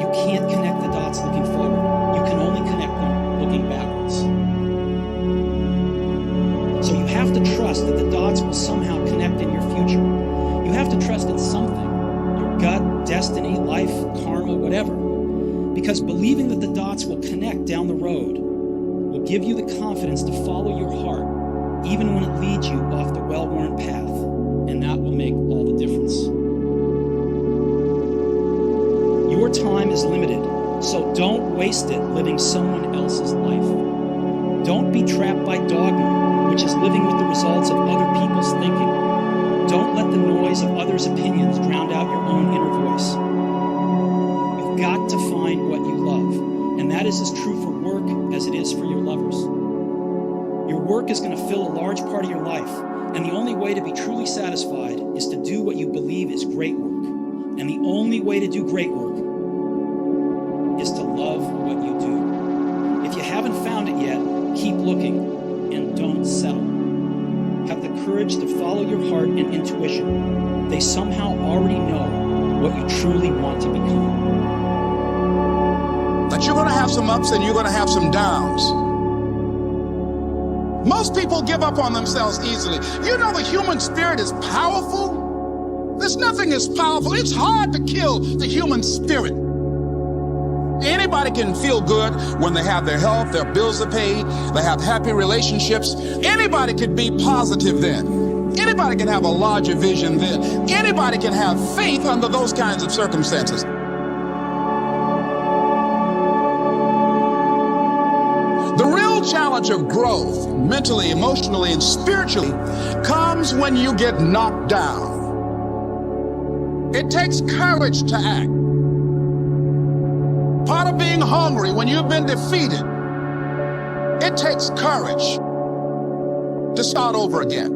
You can't connect the dots looking forward. You can only connect them looking backwards. So you have to trust that the dots will somehow connect in your future. You have to trust in something, your gut, destiny, life, karma, whatever. Because believing that the dots will connect down the road will give you the confidence to follow your heart, even when it leads you off the well-worn path. And that will make all the difference. Your time is limited, so don't waste it living someone else's life. Don't be trapped by dogma, which is living with the results of other people's thinking. Don't let the noise of others' opinions drown out your own inner voice. You've got to find what you love, and that is as true for work as it is for your lovers. Your work is going to fill a large part of your life, and the only way to be truly satisfied is to do what you believe is great work. And the only way to do great work is to love what you do. If you haven't found it yet, keep looking and don't settle. Have the courage to follow your heart and intuition. They somehow already know what you truly want to become. But you're going to have some ups and you're going to have some downs. Most people give up on themselves easily. You know the human spirit is powerful. There's nothing as powerful. It's hard to kill the human spirit. Anybody can feel good when they have their health, their bills are paid, they have happy relationships. Anybody can be positive then. Anybody can have a larger vision then. Anybody can have faith under those kinds of circumstances. The real challenge of growth, mentally, emotionally, and spiritually, comes when you get knocked down. It takes courage to act. Part of being hungry when you've been defeated, it takes courage to start over again.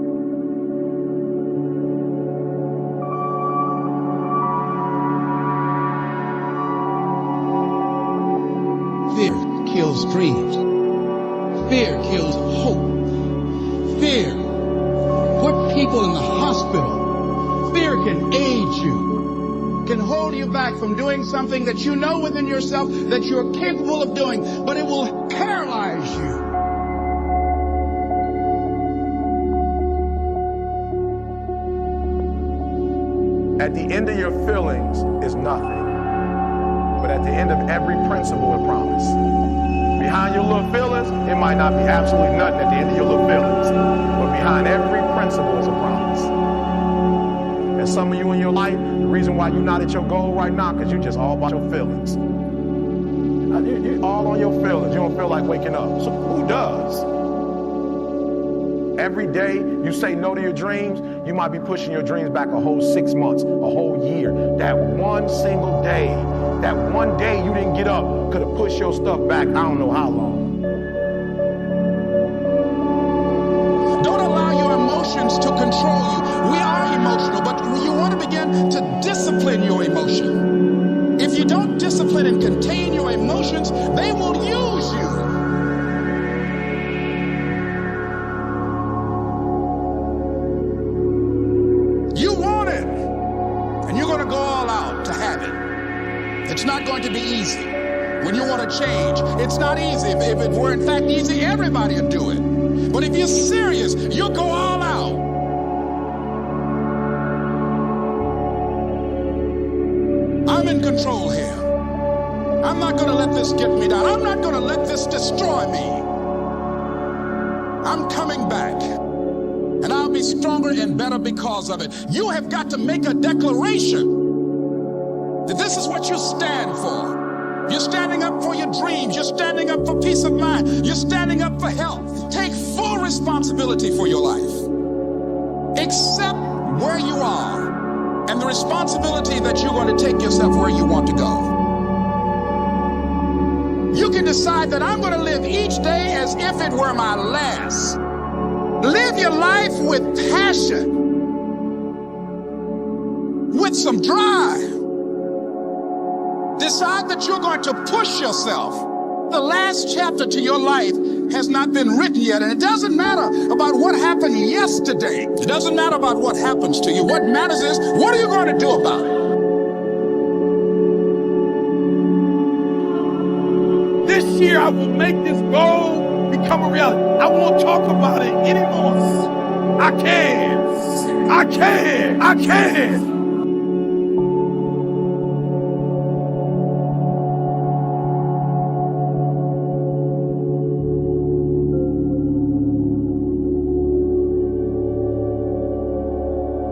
Fear kills dreams. Fear kills hope. Fear put people in the hospital. Fear can aid you, can hold you back from doing something that you know within yourself that you're capable of doing, but it will paralyze you. At the end of your feelings is nothing, but at the end of every principle, a promise. Behind your little feelings, it might not be absolutely nothing at the end of your little feelings, but behind every principle is a promise. And some of you in your life, the reason why you're not at your goal right now, because you're just all about your feelings. You're all on your feelings. You don't feel like waking up. So who does? Every day you say no to your dreams, you might be pushing your dreams back a whole 6 months, a whole year. That one single day, that one day you didn't get up could have pushed your stuff back I don't know how long. Don't allow your emotions to control you. We are emotional, but you want to begin to discipline your emotion. If you don't discipline and contain your emotions, they will use you. It's not going to be easy. When you want to change, it's not easy. If it were in fact easy, everybody would do it. But if you're serious, you'll go all out. I'm in control here. I'm not going to let this get me down. I'm not going to let this destroy me. I'm coming back. And I'll be stronger and better because of it. You have got to make a declaration that this is what you stand for. You're standing up for your dreams. You're standing up for peace of mind. You're standing up for health. Take full responsibility for your life. Accept where you are and the responsibility that you're going to take yourself where you want to go. You can decide that I'm going to live each day as if it were my last. Live your life with passion, with some drive. Decide that you're going to push yourself. The last chapter to your life has not been written yet, and it doesn't matter about what happened yesterday. It doesn't matter about what happens to you. What matters is, what are you going to do about it? this year I will make this goal become a reality. I won't talk about it anymore. I can.